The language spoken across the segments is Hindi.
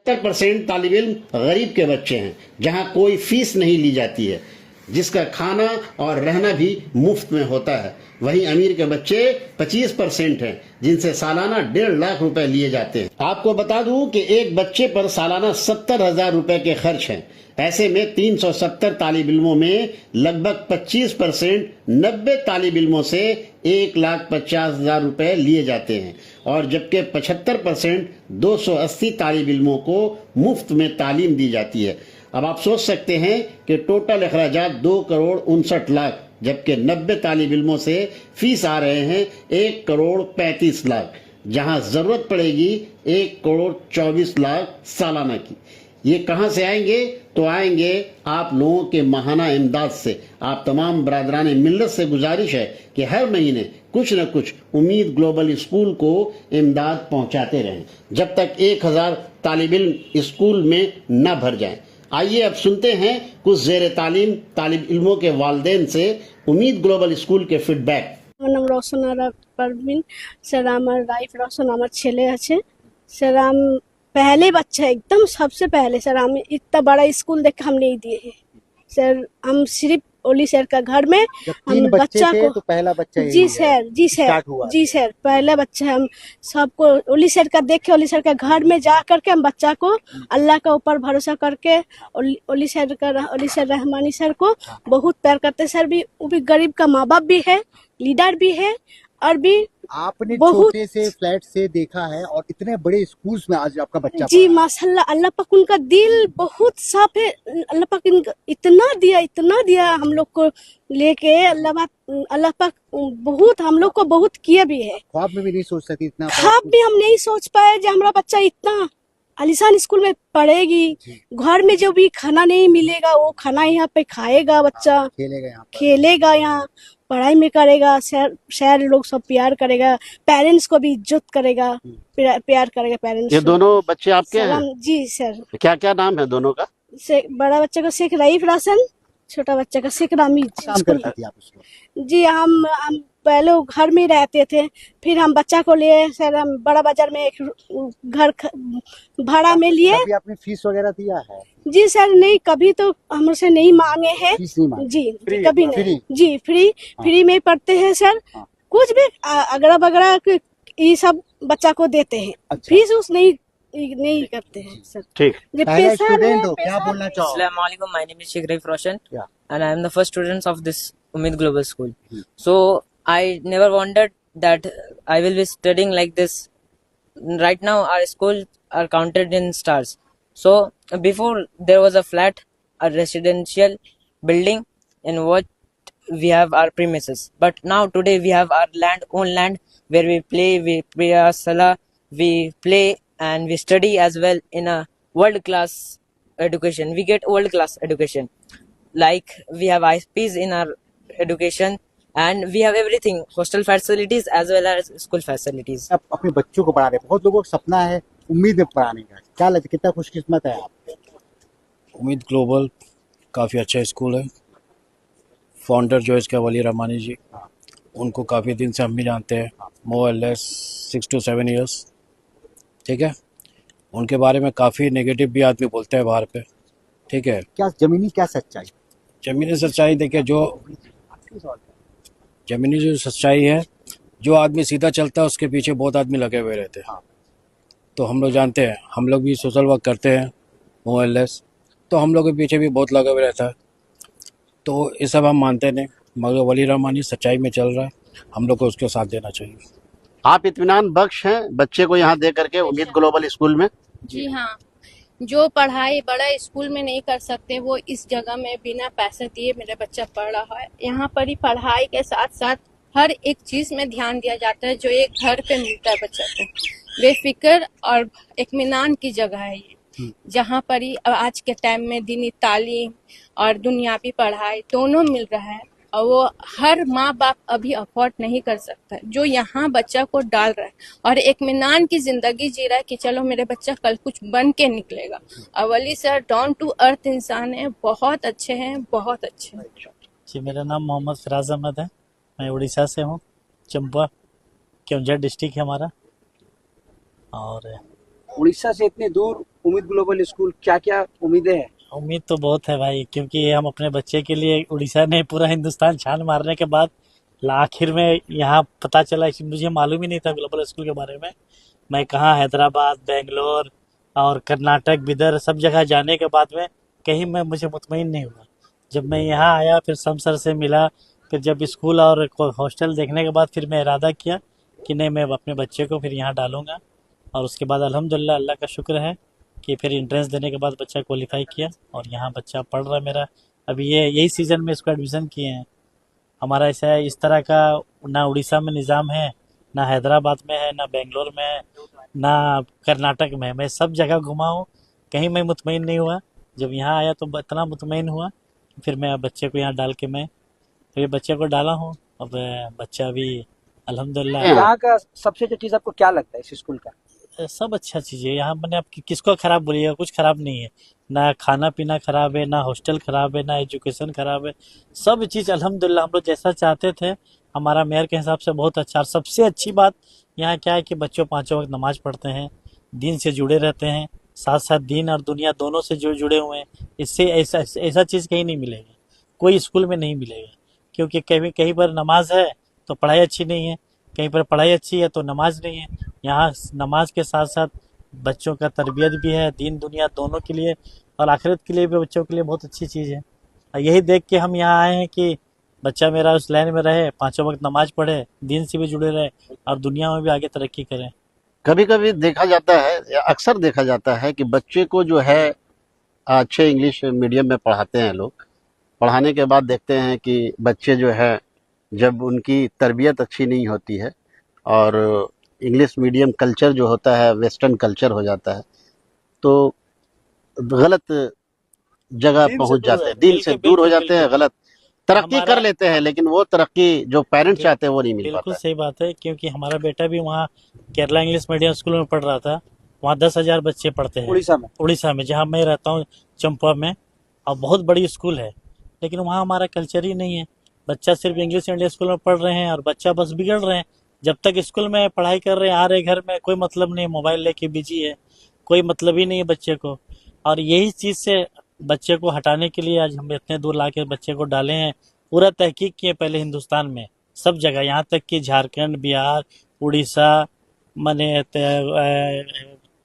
70% तालिब इल्म गरीब के बच्चे हैं, जहां कोई फीस नहीं ली जाती है, जिसका खाना और रहना भी मुफ्त में होता है। वहीं अमीर के बच्चे 25% हैं, जिनसे सालाना 1.5 लाख रुपए लिए जाते हैं। आपको बता दूं कि एक बच्चे पर सालाना 70,000 रुपए के खर्च हैं। ऐसे में 370 तालिब इल्मों में लगभग 25% 90 तालिब इल्मों से 1,50,000 रुपए लिए जाते हैं, और जबकि 75% 280 तालिब इल्मों को मुफ्त में तालीम दी जाती है। अब आप सोच सकते हैं कि टोटल अखराजात 2,59,00,000, जबकि 90 तालिब इल्मों से फीस आ रहे हैं 1,35,00,000, जहां जरूरत पड़ेगी 1,24,00,000 सालाना की। ये कहां से आएंगे? तो आएंगे आप लोगों के माहाना इमदाद से। आप तमाम बरादरान मिल्लत से गुजारिश है कि हर महीने कुछ न कुछ उम्मीद ग्लोबल स्कूल को इमदाद पहुंचाते रहें, जब तक 1,000 तालिब इल्म स्कूल में न भर जाएं। आइए अब सुनते हैं कुछ ज़ेर तालीम तालिब इल्मों के वालिदैन से उम्मीद ग्लोबल स्कूल के फीडबैक। আমার নাম রওশন আরা পারভিন স্যার। আমার রাইফ রওশন আমার ছেলে আছে सर। हम पहले बच्चा एकदम सबसे पहले सर, हम इतना बड़ा स्कूल देख हम नहीं दिए हैं सर। हम सिर्फ ओली सर का घर में हम बच्चा को तो पहला बच्चा जी सर, जी सर, जी सर, पहला बच्चा हम सबको ओली सर का देख के ओली सर का घर में जा करके हम बच्चा को अल्लाह का ऊपर भरोसा करके ओली सर रहमानी सर को बहुत प्यार करते सर। भी वो भी गरीब का माँ बाप भी है, लीडर भी है, और भी आपने बहुत छोटे से फ्लैट से देखा है और इतने बड़े स्कूल्स में आज आपका बच्चा जी माशाल्लाह। अल्लाह पाक उनका दिल बहुत साफ है। अल्लाह पाक इतना दिया हम लोग को लेके। अल्लाह पाक बहुत हम लोग को बहुत किया भी है। ख्वाब में भी नहीं सोच सकती इतना। ख्वाब भी हम नहीं सोच पाए जो हमारा बच्चा इतना आलिशान स्कूल में पढ़ेगी। घर में जो भी खाना नहीं मिलेगा वो खाना यहाँ पे खाएगा बच्चा, खेलेगा यहाँ, पढ़ाई में करेगा, शहर लोग सब प्यार करेगा, पेरेंट्स को भी इज्जत करेगा, प्यार करेगा पेरेंट्स। ये दोनों बच्चे आपके हैं? जी सर। क्या क्या नाम है दोनों का? बड़ा बच्चे का शेख रईफ रोशन, छोटा बच्चा का शेख रामीज। जी हम पहले घर में रहते थे, फिर हम बच्चा को लिए सर, हम बड़ा बाजार में एक घर भाड़ा में लिए। कभी आपने फीस वगैरह दिया है? जी सर नहीं, कभी तो हमसे नहीं मांगे हैं जी, कभी नहीं जी। फ्री में पढ़ते हैं सर। कुछ भी अगड़ा बगड़ा ये सब बच्चा को देते हैं। फीस उस नहीं करते हैं सर। ठीक। स्टूडेंट हो, क्या बोलना चाहो? Assalamu alaikum, my name is Sheikh Raif Roshan, and I am the first student of this Umeed Global School. So I never wondered that I will be studying like this. Right now our schools are counted in stars. So before there was a flat, a residential building in what we have our premises. But now today we have our own land where we play, we pray our salah, we play and we study as well in a world class education. We get world class education. Like we have ISPs in our education and we have everything, hostel facilities as well as school facilities. आप अपने बच्चों को पढ़ा रहे हैं, बहुत लोगों का सपना है उम्मीद में पढ़ाने का, क्या लगता है कितना खुशकिस्मत है आप? उम्मीद ग्लोबल काफ़ी अच्छा स्कूल है। फाउंडर जो इसका वली रहमानी जी, उनको काफ़ी दिन से हम भी जानते हैं, मोर लेस 6 to 7 years। ठीक है, उनके बारे में काफ़ी नेगेटिव भी आदमी बोलते हैं बाहर पे। ठीक है, क्या जमीनी क्या सच्चाई? ज़मीनी सच्चाई देखिए, ज़मीनी जो सच्चाई है, जो आदमी सीधा चलता है उसके पीछे बहुत आदमी लगे हुए रहते हैं। तो हम लोग जानते हैं, हम लोग भी सोशल वर्क करते हैं मोर लेस, तो हम लोग के पीछे भी बहुत लगा हुआ रहता है। तो ये सब हम मानते नहीं, मगर वली रहमानी सच्चाई में चल रहा है, हम लोग को उसके साथ देना चाहिए। आप इत्मीनान बख्श हैं बच्चे को यहाँ दे करके उम्मीद ग्लोबल स्कूल में? जी हाँ, जो पढ़ाई बड़ा स्कूल में नहीं कर सकते वो इस जगह में बिना पैसे दिए मेरा बच्चा पढ़ रहा है। यहाँ पर ही पढ़ाई के साथ साथ हर एक चीज में ध्यान दिया जाता है जो एक घर पे मिलता है बच्चा को। बेफिक्र और इत्मीनान की जगह है ये, जहाँ पर ही आज के टाइम में दीनी तालीम और दुनियावी पढ़ाई दोनों मिल रहा है, और वो हर माँ बाप अभी अफोर्ड नहीं कर सकता जो यहाँ बच्चा को डाल रहा है और इत्मीनान की जिंदगी जी रहा है कि चलो मेरे बच्चा कल कुछ बन के निकलेगा। अवली सर डाउन टू अर्थ इंसान है, बहुत अच्छे हैं, बहुत अच्छे हैं। जी, मेरा नाम मोहम्मद फराज अहमद है, मैं उड़ीसा से हूँ, चंपा केवंझर डिस्ट्रिक्ट है हमारा। और उड़ीसा से इतनी दूर उम्मीद ग्लोबल स्कूल, क्या क्या उम्मीदें हैं? उम्मीद तो बहुत है भाई, क्योंकि हम अपने बच्चे के लिए, उड़ीसा ने पूरा हिंदुस्तान छान मारने के बाद आखिर में यहाँ पता चला कि मुझे मालूम ही नहीं था ग्लोबल स्कूल के बारे में। मैं कहाँ हैदराबाद, बेंगलोर और कर्नाटक, बिदर सब जगह जाने के बाद में कहीं मैं मुझे मुतमईन नहीं हुआ। जब मैं यहाँ आया, फिर सम सर से मिला, फिर जब स्कूल और हॉस्टल देखने के बाद फिर मैं इरादा किया कि नहीं, मैं अपने बच्चे को फिर यहाँ डालूंगा। और उसके बाद अल्हम्दुलिल्लाह, अल्लाह का शुक्र है कि फिर एंट्रेंस देने के बाद बच्चा क्वालिफाई किया और यहाँ बच्चा पढ़ रहा है मेरा। अभी ये यही सीज़न में इसको एडमिशन किए हैं। हमारा ऐसा इस तरह का ना उड़ीसा में निज़ाम है, ना हैदराबाद में है, ना बेंगलोर में है, ना कर्नाटक में है। मैं सब जगह घुमा हूँ, कहीं मैं मुतमईन नहीं हुआ। जब यहाँ आया तो इतना मुतमईन हुआ, फिर मैं बच्चे को यहाँ डाल के मैं तो ये बच्चे को डाला हूँ। अब बच्चा भी अल्हम्दुलिल्लाह। यहाँ का सबसे अच्छी चीज आपको क्या लगता है इस स्कूल का? सब अच्छा चीज़ है यहाँ। मैंने अब किसको खराब बोलिएगा, कुछ खराब नहीं है। ना खाना पीना खराब है, ना हॉस्टल खराब है, ना एजुकेशन खराब है। सब चीज़ अल्हम्दुलिल्लाह हम लोग जैसा चाहते थे, हमारा मेयर के हिसाब से बहुत अच्छा। और सबसे अच्छी बात यहाँ क्या है कि बच्चों पाँचों वक्त नमाज पढ़ते हैं, दीन से जुड़े रहते हैं, साथ साथ दीन और दुनिया दोनों से जुड़े हुए हैं। इससे ऐसा ऐसा चीज़ कहीं नहीं मिलेगा, कोई स्कूल में नहीं मिलेगा। क्योंकि कहीं कहीं पर नमाज है तो पढ़ाई अच्छी नहीं है, कहीं पर पढ़ाई अच्छी है तो नमाज नहीं है। यहाँ नमाज के साथ साथ बच्चों का तरबियत भी है, दीन दुनिया दोनों के लिए और आखिरत के लिए भी बच्चों के लिए बहुत अच्छी चीज़ है। और यही देख के हम यहाँ आए हैं कि बच्चा मेरा उस लाइन में रहे, पाँचों वक्त नमाज पढ़े, दीन से भी जुड़े रहे और दुनिया में भी आगे तरक्की करें। कभी कभी देखा जाता है, या अक्सर देखा जाता है कि बच्चे को जो है अच्छे इंग्लिश मीडियम में पढ़ाते हैं लोग। पढ़ाने के बाद देखते हैं कि बच्चे जो है, जब उनकी तरबियत अच्छी नहीं होती है और इंग्लिश मीडियम कल्चर जो होता है वेस्टर्न कल्चर हो जाता है, तो गलत जगह दीन से पहुंच दूर जाते है, हैं, दीन से बिल्कुल दूर हो बिल्कुल जाते हैं, बिल्कुल। गलत तरक्की हमारा कर लेते हैं, लेकिन वो तरक्की जो पेरेंट्स चाहते हैं वो नहीं मिल बिल्कुल पाता है। सही बात है, क्योंकि हमारा बेटा भी वहाँ केरला इंग्लिश मीडियम स्कूल में पढ़ रहा था। वहाँ 10,000 बच्चे पढ़ते हैं उड़ीसा में? उड़ीसा में, जहाँ मैं रहता हूँ, चंपा में। और बहुत बड़ी स्कूल है, लेकिन वहाँ हमारा कल्चर ही नहीं है। बच्चा सिर्फ इंग्लिश मीडियम स्कूल में पढ़ रहे हैं और बच्चा बस बिगड़ रहे हैं। जब तक स्कूल में पढ़ाई कर रहे हैं, आ रहे घर में कोई मतलब नहीं, मोबाइल लेके बिजी है, कोई मतलब ही नहीं है बच्चे को। और यही चीज़ से बच्चे को हटाने के लिए आज हम इतने दूर ला के बच्चे को डाले हैं। पूरा तहकीक किए पहले हिंदुस्तान में सब जगह, यहाँ तक कि झारखंड, बिहार, उड़ीसा, मने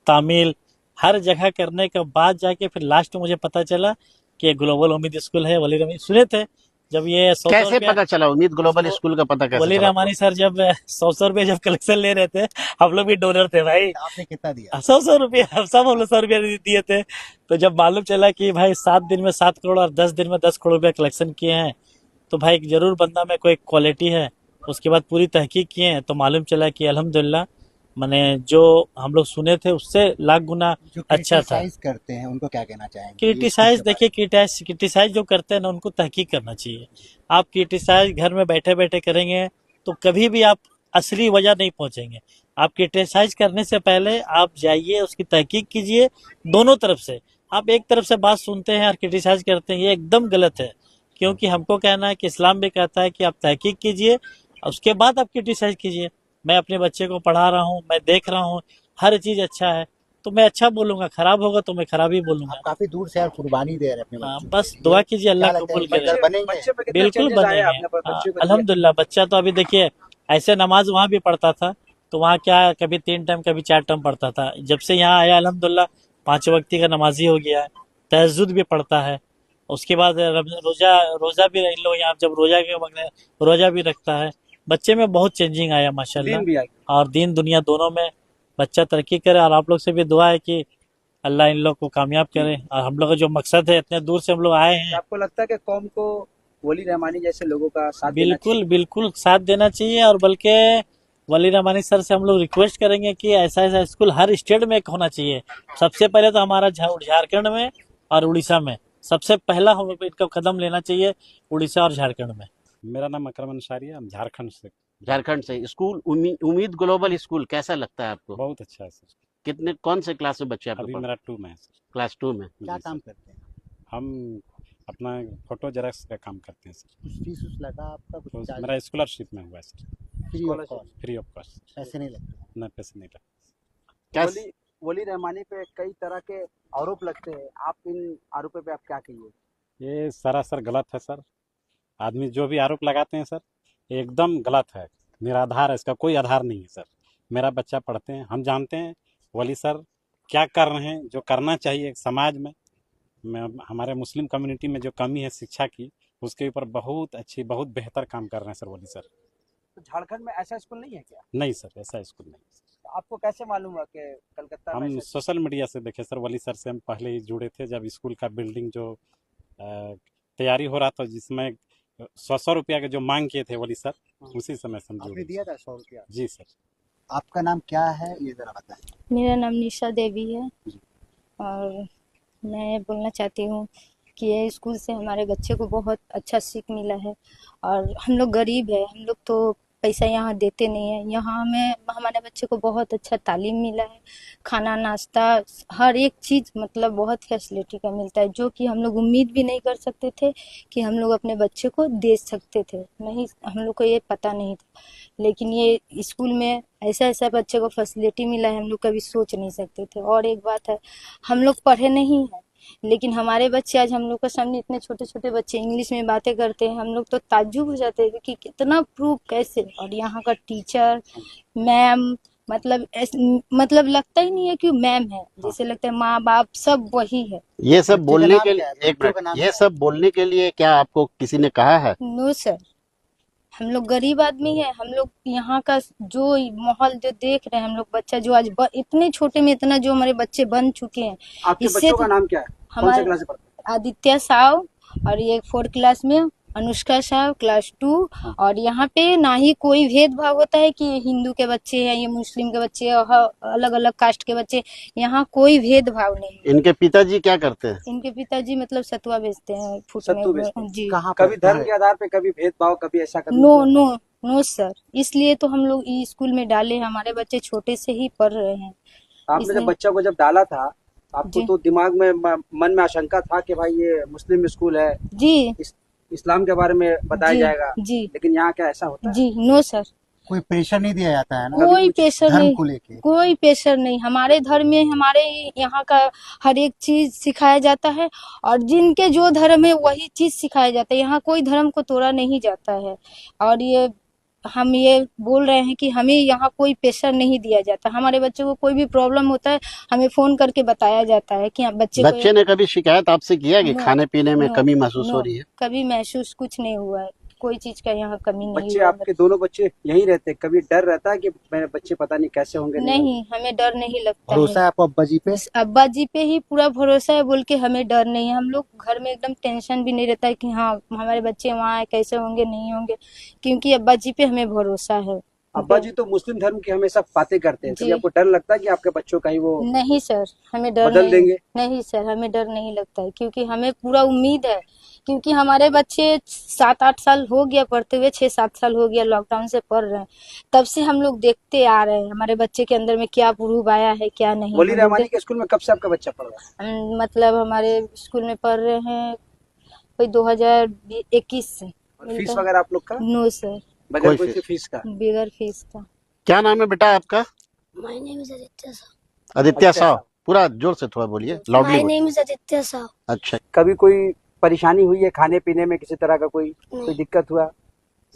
तमिल, हर जगह करने के बाद जाके फिर लास्ट में मुझे पता चला कि ग्लोबल उम्मीद स्कूल है। वली रहमानी सुने थे जब ये 100 कैसे रुपया, पता चला उम्मीद ग्लोबल स्कूल का पता कैसे वली चला? रहमानी सर जब 100 रुपये जब कलेक्शन ले रहे थे, हम लोग भी डोनर थे भाई। आपने कितना दिया? 100 रुपये हम सब, हम लोग 100 रुपया दिए थे। तो जब मालूम चला कि भाई 7 दिन में 7 करोड़ और 10 दिन में 10 करोड़ रुपया कलेक्शन किए हैं, तो भाई जरूर बंदा में कोई क्वालिटी है। उसके बाद पूरी तहकीक किए हैं तो मालूम चला कि अल्हम्दुलिल्लाह, मैंने जो हम लोग सुने थे उससे लाख गुना जो अच्छा था। क्रिटिसाइज करते हैं उनको क्या कहना चाहेंगे? क्रिटिसाइज देखिए, क्रिटिसाइज जो करते हैं ना, उनको तहकीक करना चाहिए। आप क्रिटिसाइज घर में बैठे बैठे करेंगे तो कभी भी आप असली वजह नहीं पहुंचेंगे। आप क्रिटिसाइज करने से पहले आप जाइए, उसकी तहकीक कीजिए दोनों तरफ से। आप एक तरफ से बात सुनते हैं और क्रिटिसाइज करते हैं, ये एकदम गलत है। क्योंकि हमको कहना है कि इस्लाम भी कहता है कि आप तहकीक कीजिए, उसके बाद आप क्रिटिसाइज कीजिए। मैं अपने बच्चे को पढ़ा रहा हूँ, मैं देख रहा हूँ हर चीज़ अच्छा है तो मैं अच्छा बोलूंगा, खराब होगा तो मैं खराब ही बोलूंगा। आप काफी दूर से यार कुर्बानी दे रहे हैं अपने हाँ, बच्चों बस के लिए। दुआ कीजिए, अल्लाह क्या लगता है कबूल इस बार करे। घर बनेंगे? बच्चे पे कितने बिल्कुल changes आए बनेंगे। आपने अपने हाँ, बच्चे को दिया? अल्हम्दुलिल्लाह। बच्चा तो अभी देखिए, ऐसे नमाज वहाँ भी पढ़ता था तो वहाँ क्या है, कभी 3 टाइम कभी 4 टाइम पढ़ता था। जब से यहाँ आया अल्हम्दुलिल्लाह 5 वक्ती का नमाजी हो गया है, तहज्जुद भी पढ़ता है। उसके बाद रोजा रोजा भी इन लोग यहाँ जब रोजा के वक्त रोजा भी रखता है। बच्चे में बहुत चेंजिंग आया माशाल्लाह, दिन भी आई। और दीन दुनिया दोनों में बच्चा तरक्की करे। और आप लोग से भी दुआ है कि अल्लाह इन लोग को कामयाब करे। और हम लोग का जो मकसद है, इतने दूर से हम लोग आए हैं, आपको लगता है कि कौम को वली रहमानी जैसे लोगों का साथ देना बिल्कुल बिल्कुल साथ देना चाहिए। और बल्कि वली रहमानी सर से हम लोग रिक्वेस्ट करेंगे कि ऐसा ऐसा स्कूल हर स्टेट में होना चाहिए। सबसे पहले तो हमारा झारखंड में और उड़ीसा में सबसे पहला हम इनका कदम लेना चाहिए, उड़ीसा और झारखंड में। मेरा नाम अकरम अंसारी है, हम झारखंड से। झारखंड से स्कूल उम्मीद ग्लोबल स्कूल कैसा लगता है आपको? बहुत अच्छा है सर। कितने कौन से क्लास में बच्चे आपके अभी पास? मेरा 2 में है सर। क्लास 2 में। क्या जी काम सर। करते हैं? हम अपना फोटो जेरॉक्स का काम करते हैं सर। कुछ फीस उस लगा आपका? तो कुछ मेरा स्कॉलरशिप में हुआ है sir. Free of cost? Free of cost. पैसे नहीं लगते? ना पैसे नहीं लगते। क्या वली वली रहमानी पे कई तरह के आरोप लगते हैं, आप इन आरोपों पे आप क्या कहिए? ये सरासर गलत है सर। आदमी जो भी आरोप लगाते हैं सर, ये एकदम गलत है, निराधार है, इसका कोई आधार नहीं है सर। मेरा बच्चा पढ़ते हैं, हम जानते हैं वली सर क्या कर रहे हैं, जो करना चाहिए समाज में हमारे मुस्लिम कम्युनिटी में जो कमी है शिक्षा की, उसके ऊपर बहुत अच्छी बहुत बेहतर काम कर रहे हैं सर वली सर। तो झारखंड में ऐसा स्कूल नहीं है क्या? नहीं सर, ऐसा स्कूल नहीं। तो आपको कैसे मालूम हुआ कि कलकत्ता में हम ऐसा- सोशल मीडिया से देखे सर, वली सर से हम पहले ही जुड़े थे जब स्कूल का बिल्डिंग जो तैयारी हो रहा था, जिसमें 100 रुपया के जो मांग किए थे वली सर, उसी समय से हम आपने जुड़े। दिया था 100 रुपया? जी सर। आपका नाम क्या है ये जरा बताएं। मेरा नाम निशा देवी है जी। और मैं बोलना चाहती हूँ कि ये स्कूल से हमारे बच्चे को बहुत अच्छा सीख मिला है। और हम लोग गरीब है, हम लोग तो पैसा यहाँ देते नहीं है। यहाँ हमें हमारे बच्चे को बहुत अच्छा तालीम मिला है, खाना नाश्ता हर एक चीज़ मतलब बहुत फैसिलिटी का मिलता है, जो कि हम लोग उम्मीद भी नहीं कर सकते थे कि हम लोग अपने बच्चे को दे सकते थे। नहीं, हम लोग को ये पता नहीं था, लेकिन ये स्कूल में ऐसा ऐसा बच्चे को फैसिलिटी मिला है, हम लोग कभी सोच नहीं सकते थे। और एक बात है, हम लोग पढ़े नहीं हैं, लेकिन हमारे बच्चे आज हम लोग के सामने इतने छोटे छोटे बच्चे इंग्लिश में बातें करते हैं, हम लोग तो ताज्जुब हो जाते हैं कि कितना प्रूफ कैसे। और यहाँ का टीचर मैम मतलब लगता ही नहीं है कि मैम है, जैसे लगता है माँ बाप सब वही है। ये सब बच्चे का बोलने नाम के क्या है? लिए, एक बच्चों का मिनट, नाम ये क्या सब बोलने के लिए क्या आपको किसी ने कहा है? नो सर, हम लोग गरीब आदमी है। हम लोग यहाँ का जो माहौल जो देख रहे हैं, हम लोग बच्चा जो आज इतने छोटे में इतना जो हमारे बच्चे बन चुके हैं, आपके इससे बच्चों का तो नाम क्या है? कौन से हमारे क्लास में पढ़ते हैं? आदित्य साव और ये 4th क्लास में, अनुष्का साव क्लास 2। और यहाँ पे ना ही कोई भेदभाव होता है कि ये हिंदू के बच्चे हैं, ये मुस्लिम के बच्चे हैं, अलग अलग कास्ट के बच्चे, यहाँ कोई भेदभाव नहीं है। इनके पिताजी क्या करते हैं? इनके पिताजी मतलब सतुआ बेचते हैं, फुट सत्तू में बेचते हैं। जी। कहाँ पर? कभी धर्म के आधार पे, कभी भेदभाव, कभी ऐसा, कभी नो नो नो सर, इसलिए तो हम लोग इस स्कूल में डाले, हमारे बच्चे छोटे से ही पढ़ रहे हैं। आपने जब इसलिए- बच्चा को जब डाला था, आपको जी। तो दिमाग में मन में आशंका था कि भाई ये मुस्लिम स्कूल है, जी इस्लाम के बारे में बताया जी जाएगा, जी लेकिन यहाँ क्या ऐसा होता है? जी नो सर, कोई प्रेशर नहीं दिया जाता है ना कोई प्रेशर धर्म नहीं, को लेके? कोई प्रेशर नहीं। हमारे धर्म में हमारे यहाँ का हर एक चीज सिखाया जाता है, और जिनके जो धर्म है वही चीज सिखाया जाता है। यहाँ कोई धर्म को तोड़ा नहीं जाता है। और ये हम ये बोल रहे हैं कि हमें यहाँ कोई प्रेशर नहीं दिया जाता। हमारे बच्चे को कोई भी प्रॉब्लम होता है, हमें फोन करके बताया जाता है कि बच्चे ने कभी शिकायत आपसे किया कि नो, खाने पीने में नो, कमी महसूस नो, हो रही है? कभी महसूस कुछ नहीं हुआ है, कोई चीज का यहाँ कमी नहीं बच्चे हुआ। आपके दोनों बच्चे यहीं रहते, कभी डर रहता है कि मेरे बच्चे पता नहीं कैसे होंगे? नहीं, हमें डर नहीं लगता भरोसा है। है आपको अब्बा जी पे? अब्बा जी पे ही पूरा भरोसा है, बोल के हमें डर नहीं है। हम लोग घर में एकदम टेंशन भी नहीं रहता है कि हाँ हमारे बच्चे वहाँ है, कैसे होंगे नहीं होंगे, क्योंकि अब्बा जी पे हमें भरोसा है। अब्बा जी तो मुस्लिम धर्म की हमेशा बातें करते हैं, जी। तो आपको डर लगता है कि आपके बच्चों का ही वो नहीं सर, हमें डर बदल नहीं, देंगे? नहीं सर, हमें डर नहीं लगता है, क्योंकि हमें पूरा उम्मीद है। क्योंकि हमारे बच्चे 7-8 साल हो गया पढ़ते हुए, 6-7 साल हो गया लॉकडाउन से पढ़ रहे हैं, तब से हम लोग देखते आ रहे हैं हमारे बच्चे के अंदर में क्या प्रूफ आया है क्या नहीं। वली हम लोग रहमानी के स्कूल में कब से आपका बच्चा पढ़ रहा है? मतलब हमारे स्कूल में पढ़ रहे हैं कोई 2021 से। और फीस वगैरह आप लोग का? नो सर, बगैर कोई कोई फीस का? बगैर फीस का। क्या नाम है बेटा आपका? My name is Aditya Sao. Aditya Aditya Sao. Sao. पूरा जोर से थोड़ा बोलिए, लाउडली माय बोलिए। Name is Aditya Sao. अच्छा, कभी कोई परेशानी हुई है खाने पीने में, किसी तरह का कोई दिक्कत हुआ? सब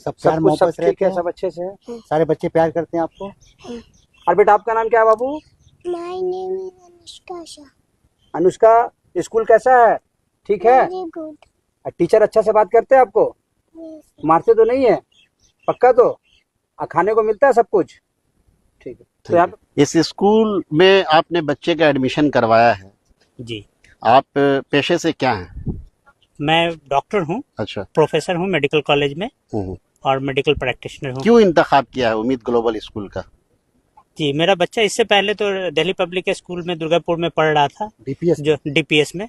प्यार सब कुछ सब मोहब्बत ठीक रहते है, हैं? सब अच्छे से है? सारे बच्चे प्यार करते हैं आपको? और बेटा आपका नाम क्या है बाबू? My name is Anushka Shah. Anushka, school कैसा है? ठीक है? Very good. और टीचर अच्छा से बात करते हैं आपको? मारते तो नहीं है? पक्का तो? और खाने को मिलता है सब कुछ? ठीक है। तो यहाँ पे इस स्कूल में आपने बच्चे का एडमिशन करवाया है, जी, आप पेशे से क्या हैं? मैं डॉक्टर हूँ, अच्छा। प्रोफेसर हूँ मेडिकल कॉलेज में हम्म। और मेडिकल प्रैक्टिशनर हूँ। क्यों इंतखाब किया है उम्मीद ग्लोबल स्कूल का? जी, मेरा बच्चा इससे पहले तो दिल्ली पब्लिक स्कूल में दुर्गापुर में पढ़ रहा था, डीपीएस जो DPS में,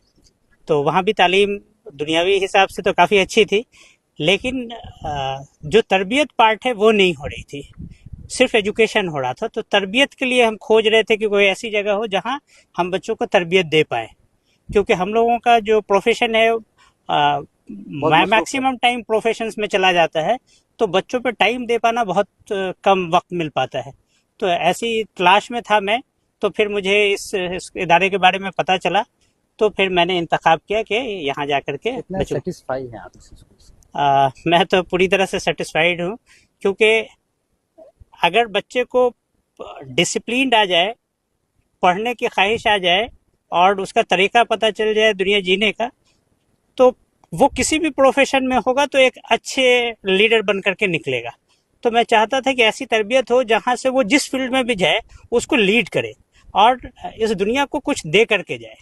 तो वहाँ भी तालीम दुनियावी हिसाब से तो काफ़ी अच्छी थी, लेकिन जो तरबियत पार्ट है वो नहीं हो रही थी, सिर्फ एजुकेशन हो रहा था। तो तरबियत के लिए हम खोज रहे थे कि कोई ऐसी जगह हो जहाँ हम बच्चों को तरबियत दे पाए, क्योंकि हम लोगों का जो प्रोफेशन है मैक्सिमम टाइम प्रोफेशंस में चला जाता है, तो बच्चों पे टाइम दे पाना बहुत कम वक्त मिल पाता है। तो ऐसी तलाश में था मैं, तो फिर मुझे इस इदारे के बारे में पता चला, तो फिर मैंने इंतखाब किया कि यहाँ जा करके कितना बच्चों सेटिस्फाई हैं आप इस स्कूल से? मैं तो पूरी तरह से सेटिस्फाइड हूँ, क्योंकि अगर बच्चे को डिसिप्लिन आ जाए, पढ़ने की ख्वाहिश आ जाए और उसका तरीका पता चल जाए दुनिया जीने का, तो वो किसी भी प्रोफेशन में होगा तो एक अच्छे लीडर बन करके निकलेगा। तो मैं चाहता था कि ऐसी तरबियत हो जहाँ से वो जिस फील्ड में भी जाए उसको लीड करे और इस दुनिया को कुछ दे करके जाए।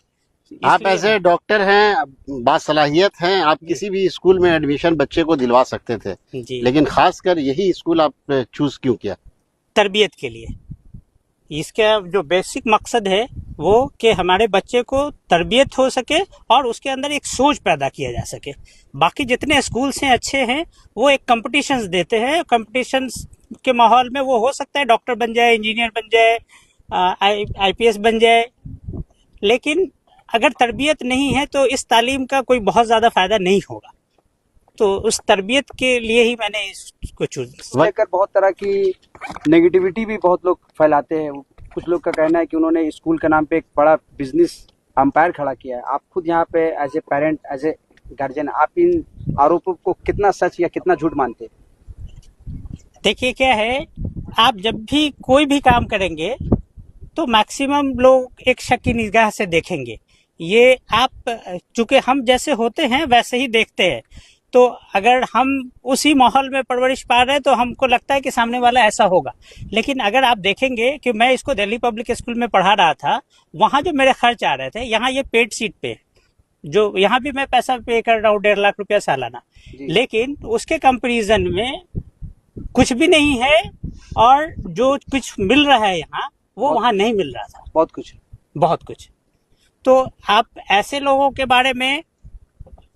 आप इसलिए- ऐसे डॉक्टर हैं, बासलाहियत हैं, आप किसी भी स्कूल में एडमिशन बच्चे को दिलवा सकते थे, जी, लेकिन खासकर यही स्कूल आप चूज क्यों किया? तरबियत के लिए। इसका जो बेसिक मकसद है वो कि हमारे बच्चे को तरबियत हो सके और उसके अंदर एक सोच पैदा किया जा सके। बाकी जितने स्कूल्स हैं अच्छे हैं, वो एक कंपटीशंस देते हैं, कंपटीशंस के माहौल में वो हो सकता है डॉक्टर बन जाए, इंजीनियर बन जाए, आईपीएस बन जाए, लेकिन अगर तरबियत नहीं है तो इस तालीम का कोई बहुत ज़्यादा फ़ायदा नहीं होगा। तो उस तरबियत के लिए ही मैंने इसको चूज। लेकर बहुत तरह की नेगेटिविटी भी बहुत लोग फैलाते हैं। कुछ लोग का कहना है कि उन्होंने स्कूल के नाम पे एक बड़ा बिजनेस अंपायर खड़ा किया है। आप खुद यहाँ पे as a parent, as a guardian, आप इन आरोपों को कितना सच या कितना झूठ मानते हैं? देखिए क्या है, आप जब भी कोई भी काम करेंगे तो मैक्सिमम लोग एक शक की निगाह से देखेंगे। ये आप चूंकि हम जैसे होते हैं वैसे ही देखते हैं, तो अगर हम उसी माहौल में परवरिश पा रहे हैं तो हमको लगता है कि सामने वाला ऐसा होगा। लेकिन अगर आप देखेंगे कि मैं इसको दिल्ली पब्लिक स्कूल में पढ़ा रहा था, वहाँ जो मेरे खर्च आ रहे थे, यहाँ ये पेड सीट पे, जो यहाँ भी मैं पैसा पे कर रहा हूँ 1.5 लाख रुपया सालाना, लेकिन उसके कंपैरिजन में कुछ भी नहीं है, और जो कुछ मिल रहा है यहाँ वो वहाँ नहीं मिल रहा था। बहुत कुछ। तो आप ऐसे लोगों के बारे में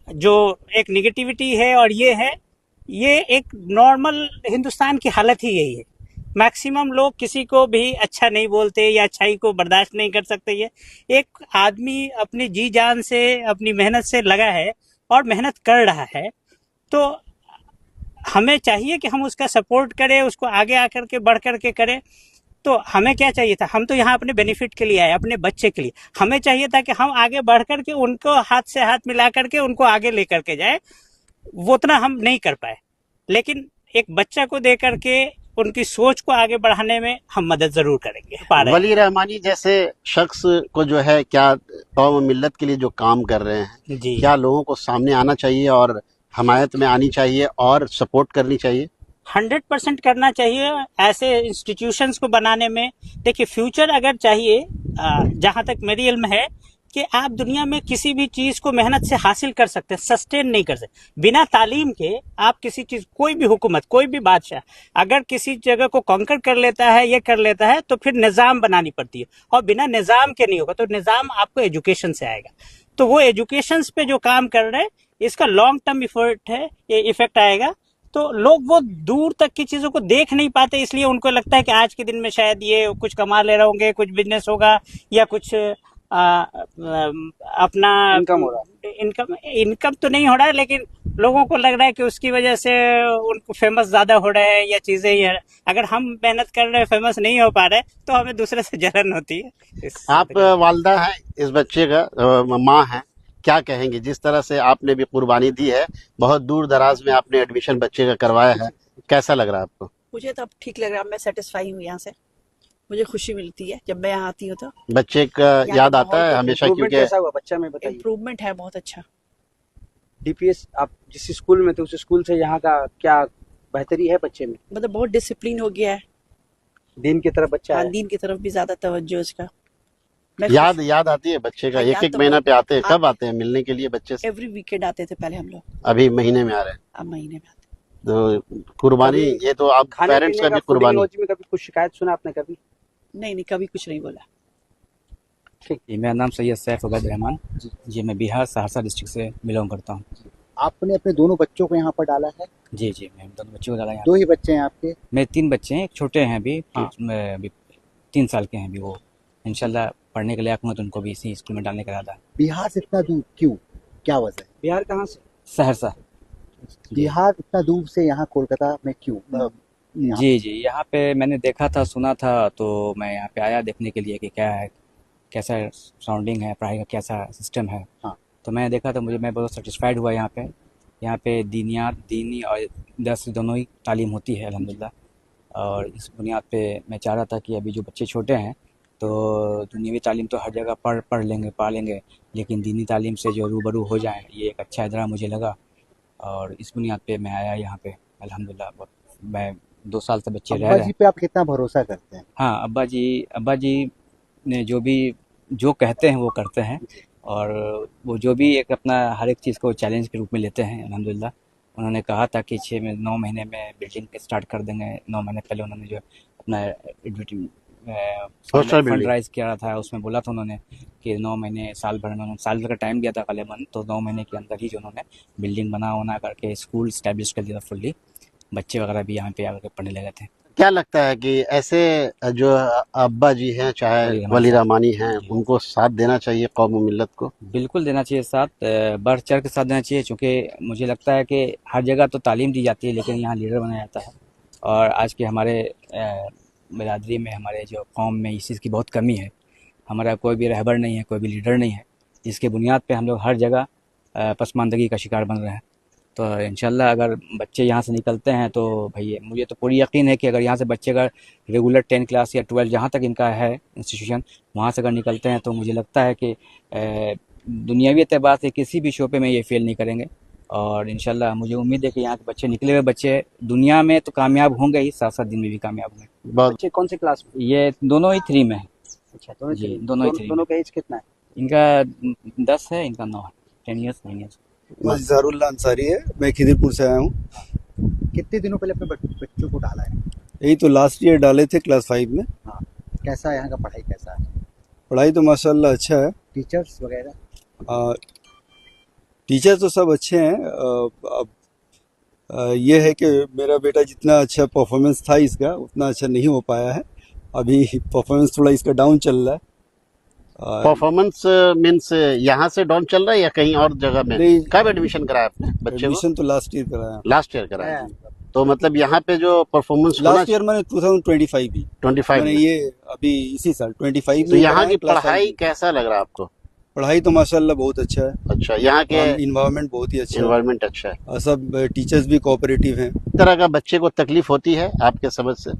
जो एक निगेटिविटी है और ये है, ये एक नॉर्मल हिंदुस्तान की हालत ही यही है। मैक्सिमम लोग किसी को भी अच्छा नहीं बोलते या अच्छाई को बर्दाश्त नहीं कर सकते। ये एक आदमी अपनी जी जान से, अपनी मेहनत से लगा है और मेहनत कर रहा है, तो हमें चाहिए कि हम उसका सपोर्ट करें, उसको आगे आकर के बढ़ कर के करें। तो हमें क्या चाहिए था, हम तो यहाँ अपने बेनिफिट के लिए आए, अपने बच्चे के लिए। हमें चाहिए था कि हम आगे बढ़ कर के उनको हाथ से हाथ मिला करके उनको आगे लेकर के जाए। वो उतना हम नहीं कर पाए, लेकिन एक बच्चा को दे करके उनकी सोच को आगे बढ़ाने में हम मदद जरूर करेंगे। वली रहमानी जैसे शख्स को जो है, क्या कौम मिल्लत के लिए जो काम कर रहे हैं, जी, क्या लोगों को सामने आना चाहिए और हमायत में आनी चाहिए और सपोर्ट करनी चाहिए? 100% करना चाहिए ऐसे इंस्टीट्यूशंस को बनाने में। देखिए, फ्यूचर अगर चाहिए, जहाँ तक मेरी इल्म है कि आप दुनिया में किसी भी चीज़ को मेहनत से हासिल कर सकते हैं, सस्टेन नहीं कर सकते। बिना तालीम के आप किसी चीज़, कोई भी हुकूमत, कोई भी बादशाह अगर किसी जगह को कॉन्कर कर लेता है, ये कर लेता है, तो फिर निज़ाम बनानी पड़ती है, और बिना निज़ाम के नहीं होगा। तो निज़ाम आपको एजुकेशन से आएगा। तो वो एजुकेशन पे जो काम कर रहे हैं, इसका लॉन्ग टर्म इफर्ट है, ये इफेक्ट आएगा। तो लोग वो दूर तक की चीज़ों को देख नहीं पाते, इसलिए उनको लगता है कि आज के दिन में शायद ये कुछ कमा ले रहे होंगे, कुछ बिजनेस होगा या कुछ अपना इनकम हो रहा है। इनकम तो नहीं हो रहा है, लेकिन लोगों को लग रहा है कि उसकी वजह से उनको फेमस ज्यादा हो रहे हैं या चीजें ही है। अगर हम मेहनत कर रहे हैं, फेमस नहीं हो पा रहे, तो हमें दूसरे से जलन होती है। आप वालदा हैं इस बच्चे का, माँ हैं, क्या कहेंगे? जिस तरह से आपने भी कुर्बानी दी है, बहुत दूर दराज में आपने एडमिशन बच्चे का करवाया है, कैसा लग रहा है आपको? मुझे तो अब ठीक लग रहा है, मैं सेटिस्फाई हूँ यहाँ से। मुझे खुशी मिलती है जब मैं यहाँ आती हूँ। तो बच्चे का याद आता है हमेशा, क्योंकि कैसा हुआ बच्चा में बताइए। इम्प्रूवमेंट है बहुत अच्छा। डीपीएस, आप जिस स्कूल में थे उस स्कूल से यहाँ का क्या बेहतरी है बच्चे में? मतलब बहुत डिसिप्लिन हो गया है, दीन की तरफ बच्चा है। दीन की तरफ भी ज्यादा तवज्जो इसका। याद आती है बच्चे का? एक एक महीना पे आते हैं? कब आते हैं मिलने के लिए बच्चे से? एवरी वीकेंड आते थे पहले हम लोग, अभी महीने में आ रहे हैं? अब महीने में आते। तो कुर्बानी, ये तो आप पेरेंट्स का भी कुर्बानी। में कभी कुछ शिकायत सुना आपने कभी? नहीं, कभी कुछ नहीं बोला। जी, मेरा नाम सैयद सैफ उबैद रहमान जी, मैं बिहार सहरसा डिस्ट्रिक्ट से बिलोंग करता हूँ। आपने अपने दोनों बच्चों को यहाँ पर डाला है? जी, मैं दोनों बच्चों को डाला यहाँ। 2 ही बच्चे हैं आपके? मेरे 3 बच्चे हैं, एक छोटे हैं अभी, अभी 3 साल के हैं अभी। वो इंशाल्लाह पढ़ने के लिए आऊँगा तो उनको भी इसी स्कूल में डालने का इरादा है। बिहार से इतना दूर क्यों, क्या वजह है? बिहार कहाँ से? सहरसा। बिहार इतना दूर से यहाँ कोलकाता में क्यों? यहाँ? जी जी, यहाँ पे मैंने देखा था, सुना था, तो मैं यहाँ पे आया देखने के लिए कि क्या है, कैसा सराउंडिंग है, पढ़ाई का कैसा सिस्टम है। हाँ। तो मैंने देखा तो मैं बहुत सेटिस्फाइड हुआ यहाँ पे। यहाँ पे दीनी और दस दोनों ही तालीम होती है अल्हम्दुलिल्लाह। और इस बुनियाद पे मैं चाह रहा था कि अभी जो बच्चे छोटे हैं तो दुनियावी तालीम तो हर जगह पढ़ लेंगे, पा लेंगे, लेकिन दीनी तालीम से जो रूबरू हो जाए, ये एक अच्छा इदारा मुझे लगा। और इस बुनियाद पे मैं आया यहाँ पे अल्हम्दुलिल्लाह। मैं 2 साल से बच्चे रह अब्बा रहे जी हैं। पे आप कितना भरोसा करते हैं? हाँ, अब्बा जी ने जो कहते हैं वो करते हैं। और वो जो भी एक अपना हर एक चीज़ को चैलेंज के रूप में लेते हैं अल्हम्दुलिल्लाह। उन्होंने कहा था कि 9 महीने में बिल्डिंग स्टार्ट कर देंगे। 9 महीने पहले उन्होंने जो अपना Social फंड building। राइज किया था, उसमें बोला था उन्होंने कि 9 महीने, साल भर में उन्होंने साल भर का टाइम दिया था ग़ालिबन। तो 9 महीने के अंदर ही जो उन्होंने बिल्डिंग बना करके स्कूल इस्टेब्लिश कर दिया फुल्ली। बच्चे वगैरह भी यहाँ पे आकर पढ़ने लगे थे। क्या लगता है कि ऐसे जो अब्बा जी हैं, चाहे वली रहमानी हैं, उनको साथ देना चाहिए कौम और मिल्लत को? बिल्कुल देना चाहिए साथ, बढ़ चढ़ के साथ देना चाहिए, क्योंकि मुझे लगता है कि हर जगह तो तालीम दी जाती है, लेकिन यहाँ लीडर बनाया जाता है। और आज के हमारे बिरादरी में, हमारे जो कौम में इस चीज़ की बहुत कमी है। हमारा कोई भी रहबर नहीं है, कोई भी लीडर नहीं है, जिसके बुनियाद पे हम लोग हर जगह पसमानदगी का शिकार बन रहे हैं। तो इंशाल्लाह अगर बच्चे यहाँ से निकलते हैं तो भैया, मुझे तो पूरी यकीन है कि अगर यहाँ से बच्चे अगर रेगुलर 10 क्लास या 12 जहाँ तक इनका है इंस्टीट्यूशन, वहाँ से अगर निकलते हैं तो मुझे लगता है कि दुनियावी एतबार से किसी भी शोबे में ये फेल नहीं करेंगे। और इंशाल्लाह मुझे उम्मीद है कि यहाँ के बच्चे, निकले हुए बच्चे दुनिया में तो कामयाब होंगे ही, साथ साथ दिन में भी कामयाब होंगे। बच्चे कौन सी क्लास में? ये दोनों ही 3 में है। अच्छा, दोनों जी, three। दोनों ही 3 में। दोनों का एज कितना है? इनका 10 है, इनका 9 है। 10 ईयर्स 9 ईयर्स। मैं ज़ारुल्लाह अंसारी है, मैं खिदिरपुर से आया हूँ। कितने दिनों पहले अपने बच्चों को डाला है? यही तो लास्ट ईयर डाले थे, क्लास 5 में। हाँ। कैसा है यहाँ का पढ़ाई, कैसा है? पढ़ाई तो माशाल्लाह अच्छा है। टीचर्स वगैरह? टीचर तो सब अच्छे हैं। अब ये है कि मेरा बेटा जितना अच्छा परफॉर्मेंस था इसका, उतना अच्छा नहीं हो पाया है। अभी परफॉर्मेंस थोड़ा इसका डाउन चल रहा है। परफॉर्मेंस मीन्स यहाँ से डाउन चल रहा है या कहीं और जगह में? नहीं। कब एडमिशन कराया आपने बच्चे को? एडमिशन तो लास्ट ईयर कराया। लास्ट ईयर कराया। तो मतलब यहाँ पे जो परफॉर्मेंस लास्ट ईयर मैंने 2025 भी 25 मैंने ये अभी इसी साल 25 तो में यहाँ कराया, की क्लास पढ़ाई 5 कैसा लग रहा है आपको? पढ़ाई तो माशाल्लाह बहुत अच्छा है। अच्छा, यहाँ के इन्वायरमेंट बहुत ही अच्छा है। एनवायरनमेंट अच्छा है। और सब टीचर्स भी कोऑपरेटिव हैं। इस तरह का बच्चे को तकलीफ होती है आपके समझ से?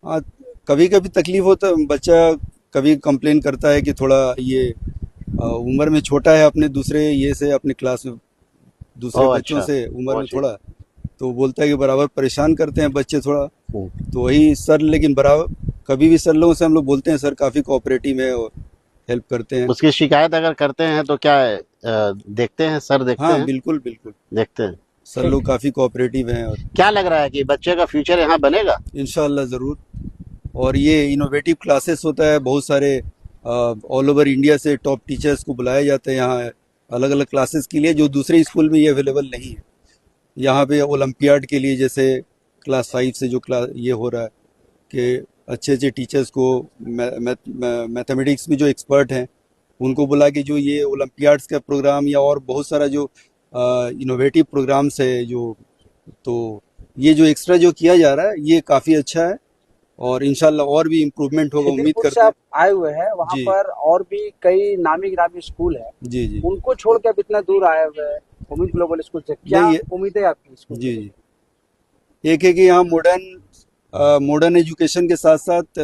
हाँ, कभी कभी तकलीफ होता है। बच्चा कभी कंप्लेन करता है कि थोड़ा ये उम्र में छोटा है अपने दूसरे ये से, अपने क्लास में दूसरे बच्चों अच्छा। से उम्र में बहुत थोड़ा, तो बोलता है कि बराबर परेशान करते हैं बच्चे थोड़ा। तो वही सर, लेकिन बराबर कभी भी सर लोगों से हम लोग बोलते हैं सर काफ़ी कोऑपरेटिव है और हेल्प करते हैं। उसकी शिकायत अगर करते हैं तो क्या देखते हैं सर? देखते हाँ हैं? बिल्कुल बिल्कुल देखते हैं। सर लोग काफ़ी कोऑपरेटिव हैं। और क्या लग रहा है कि बच्चे का फ्यूचर यहाँ बनेगा? इंशाल्लाह ज़रूर। और ये इनोवेटिव क्लासेस होता है, बहुत सारे ऑल ओवर इंडिया से टॉप टीचर्स को बुलाया जाता है यहाँ अलग अलग क्लासेस के लिए, जो दूसरे स्कूल में ये अवेलेबल नहीं है। यहाँ पे ओलंपियाड के लिए जैसे क्लास 5 से जो क्लास ये हो रहा है कि अच्छे अच्छे टीचर्स को मैथमेटिक्स में जो एक्सपर्ट हैं उनको बुला के जो ये ओलंपियाड्स का प्रोग्राम या और बहुत सारा जो इनोवेटिव प्रोग्राम्स है, जो तो ये जो एक्स्ट्रा जो किया जा रहा है ये काफ़ी अच्छा है। और इंशाल्लाह और भी इम्प्रूवमेंट होगा, उम्मीद खिदिरपुर करते से हैं। आप आए हुए हैं, वहाँ जी। पर और भी कई नामी गिरामी स्कूल है, जी जी उनको छोड़ के आप इतना दूर आए हुए हैं उम्मीद ग्लोबल स्कूल से, क्या नहीं, उम्मीद है आपकी स्कूल जी जी। एक है कि यहाँ मॉडर्न एजुकेशन के साथ साथ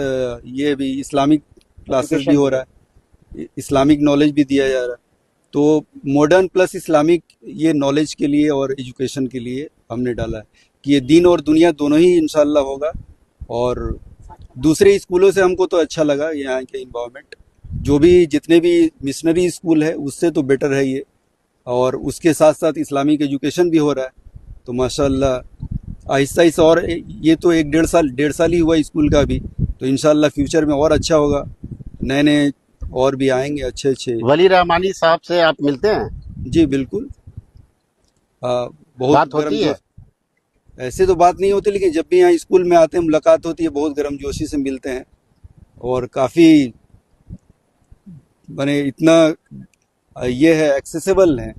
ये भी इस्लामिक क्लासेस भी हो रहा है, इस्लामिक नॉलेज भी दिया जा रहा है। तो मॉडर्न प्लस इस्लामिक ये नॉलेज के लिए और एजुकेशन के लिए हमने डाला है कि ये दीन और दुनिया दोनों ही इंशाल्लाह होगा। और दूसरे स्कूलों से हमको तो अच्छा लगा यहाँ के इन्वायरमेंट, जो भी जितने भी मिशनरी स्कूल है उससे तो बेटर है ये। और उसके साथ साथ इस्लामिक एजुकेशन भी हो रहा है, तो माशाल्लाह आहिस्ता आहिस्ता। और ये तो 1-1.5 साल ही हुआ स्कूल का भी, तो इंशाल्लाह फ्यूचर में और अच्छा होगा, नए नए और भी आएंगे अच्छे अच्छे। वली रहमानी साहब से आप मिलते हैं? जी बिल्कुल। बहुत बात होती है? ऐसे तो बात नहीं होती, लेकिन जब भी यहाँ स्कूल में आते हैं मुलाकात होती है, बहुत गर्मजोशी से मिलते हैं। और काफ़ी माने इतना ये है, एक्सेसिबल है।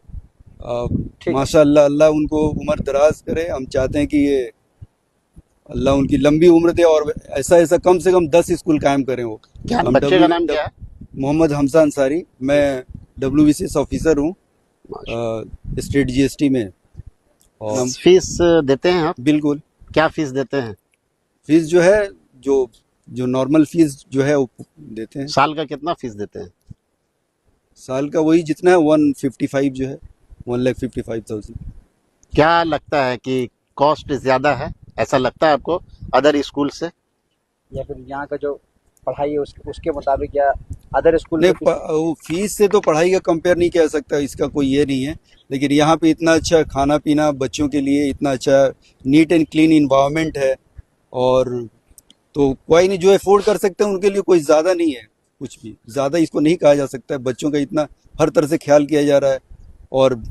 माशाल्लाह, अल्लाह उनको उम्र दराज करे। हम चाहते हैं कि ये अल्लाह उनकी लंबी उम्र दे और ऐसा ऐसा कम से कम 10 स्कूल कायम करें वो। क्या हम बच्चे का नाम क्या है? मोहम्मद हमजा अंसारी, मैं WBCS ऑफिसर हूँ स्टेट GST में। और फीस देते हैं आप? बिल्कुल। क्या फीस देते हैं? फीस जो है जो नॉर्मल फीस जो है वो देते हैं। साल का कितना फीस देते हैं? साल का वही जितना है 155 जो है 1,55,000। क्या लगता है कि कॉस्ट ज्यादा है, ऐसा लगता है आपको अदर स्कूल से? या फिर यहाँ का जो पढ़ाई है उसके मुताबिक या अदर स्कूल नहीं, में वो फीस से तो पढ़ाई का कंपेयर नहीं किया सकता, इसका कोई ये नहीं है। लेकिन यहाँ पे इतना अच्छा खाना पीना बच्चों के लिए, इतना अच्छा नीट एंड क्लीन इन्वायरमेंट है, और तो कोई नहीं जो अफोर्ड कर सकते हैं उनके लिए कोई ज़्यादा नहीं है, कुछ भी ज़्यादा इसको नहीं कहा जा सकता है। बच्चों का इतना हर तरह से ख्याल किया जा रहा है और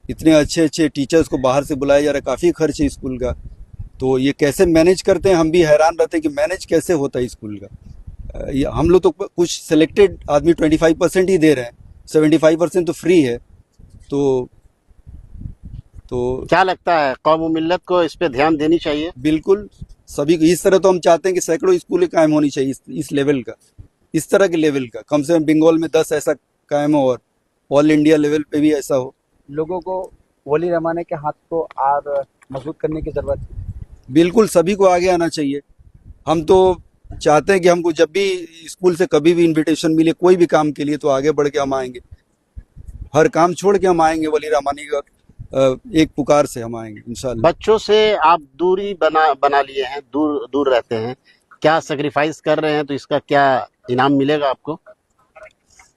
इतने अच्छे अच्छे टीचर्स को बाहर से बुलाया जा रहा है, काफ़ी खर्च है स्कूल का। तो ये कैसे मैनेज करते हैं, हम भी हैरान रहते हैं कि मैनेज कैसे होता है स्कूल का। हम लोग तो कुछ सिलेक्टेड आदमी 25% ही दे रहे हैं, 75% तो फ्री है। तो क्या लगता है कौम मिल्लत को इस पे ध्यान देनी चाहिए? बिल्कुल, सभी को इस तरह तो हम चाहते हैं कि सैकड़ों स्कूलें कायम होनी चाहिए इस लेवल का, इस तरह के लेवल का। कम से कम बंगाल में 10 ऐसा कायम हो और ऑल इंडिया लेवल पे भी ऐसा हो। लोगों को वली रहमानी के हाथ को और मजबूत करने की जरूरत है। बिल्कुल, सभी को आगे आना चाहिए। हम तो चाहते हैं कि हमको जब भी स्कूल से कभी भी इनविटेशन मिले कोई भी काम के लिए तो आगे बढ़ के हम आएंगे, हर काम छोड़ के हम आएंगे। वली रहमानी का एक पुकार से हम आएंगे इंशाल्लाह। बच्चों से आप दूरी बना लिए हैं, दूर रहते हैं, क्या सेक्रीफाइस कर रहे हैं, तो इसका क्या इनाम मिलेगा आपको?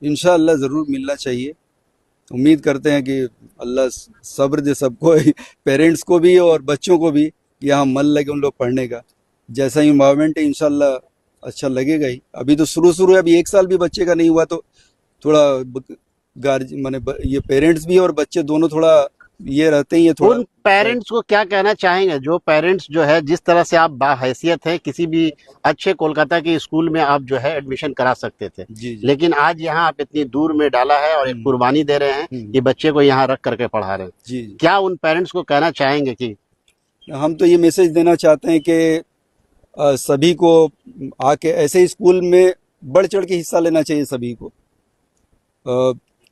इंशाल्लाह ज़रूर मिलना चाहिए। उम्मीद करते हैं कि अल्लाह सब्र दे सबको, पेरेंट्स को भी और बच्चों को भी, यहाँ मन लगे उन लोग पढ़ने का। जैसा इन्वायरमेंट है इंशाल्लाह अच्छा लगेगा ही। अभी तो शुरू है, अभी 1 साल भी बच्चे का नहीं हुआ, तो थोड़ा माने ये पेरेंट्स भी और बच्चे दोनों थोड़ा ये रहते ही है थोड़ा। उन पेरेंट्स को क्या कहना चाहेंगे जो पेरेंट्स जो है, जिस तरह से आप बाहैसियत है किसी भी अच्छे कोलकाता के स्कूल में आप जो है एडमिशन करा सकते थे, जी। लेकिन आज यहाँ आप इतनी दूर में डाला है और एक कुर्बानी दे रहे हैं कि बच्चे को यहाँ रख करके पढ़ा रहे हैं, जी। क्या उन पेरेंट्स को कहना चाहेंगे? कि हम तो ये मैसेज देना चाहते हैं कि सभी को आके ऐसे स्कूल में बढ़ चढ़ के हिस्सा लेना चाहिए सभी को,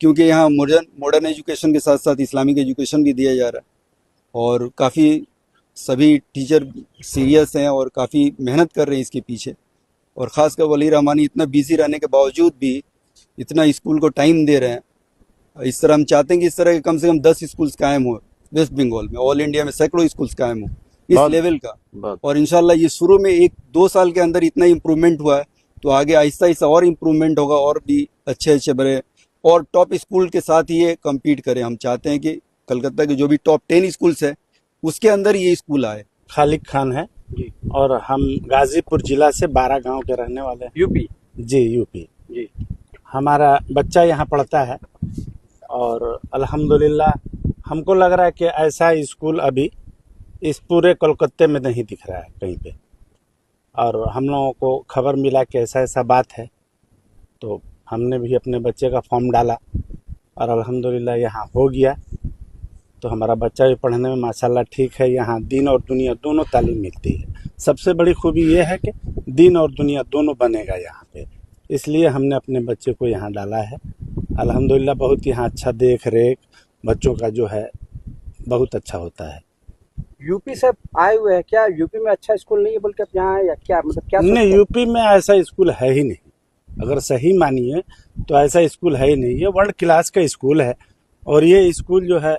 क्योंकि यहाँ मॉडर्न एजुकेशन के साथ साथ इस्लामिक एजुकेशन भी दिया जा रहा है और काफ़ी सभी टीचर सीरियस हैं और काफ़ी मेहनत कर रहे हैं इसके पीछे। और ख़ासकर वली रहमानी इतना बिजी रहने के बावजूद भी इतना स्कूल को टाइम दे रहे हैं। इस तरह हम चाहते हैं कि इस तरह के कम से कम 10 स्कूल्स कायम हो वेस्ट बंगाल में, ऑल इंडिया में सैकड़ों स्कूल्स कायम हो इस लेवल का। और इंशाल्लाह ये शुरू में 1-2 साल के अंदर इतना इम्प्रूवमेंट हुआ है, तो आगे आहिस्ता आहिस्ता और इम्प्रूवमेंट होगा और भी अच्छे बड़े और टॉप स्कूल के साथ ये कम्पीट करें। हम चाहते हैं कि कलकत्ता के जो भी टॉप 10 स्कूल्स है उसके अंदर ये स्कूल आए। खालिद खान है और हम गाजीपुर जिला से 12 गांव के रहने वाले हैं। यूपी? जी, यूपी जी। हमारा बच्चा यहाँ पढ़ता है और अल्हम्दुलिल्लाह हमको लग रहा है कि ऐसा स्कूल अभी इस पूरे कोलकाता में नहीं दिख रहा है कहीं पे। और हम लोगों को खबर मिला कि ऐसा बात है, तो हमने भी अपने बच्चे का फॉर्म डाला और अल्हम्दुलिल्लाह यहाँ हो गया। तो हमारा बच्चा भी पढ़ने में माशाल्लाह ठीक है। यहाँ दीन और दुनिया दोनों तालीम मिलती है। सबसे बड़ी खूबी ये है कि दीन और दुनिया दोनों बनेगा यहाँ पे, इसलिए हमने अपने बच्चे को यहाँ डाला है। अल्हम्दुलिल्लाह बहुत यहाँ अच्छा देख रेख बच्चों का जो है बहुत अच्छा होता है। यूपी से आए हुए हैं क्या? यूपी में अच्छा स्कूल नहीं है बोल के आप यहाँ आए या क्या? मतलब क्या? नहीं, यूपी में ऐसा स्कूल है ही नहीं। अगर सही मानिए तो ऐसा स्कूल है ही नहीं। ये वर्ल्ड क्लास का स्कूल है और ये स्कूल जो है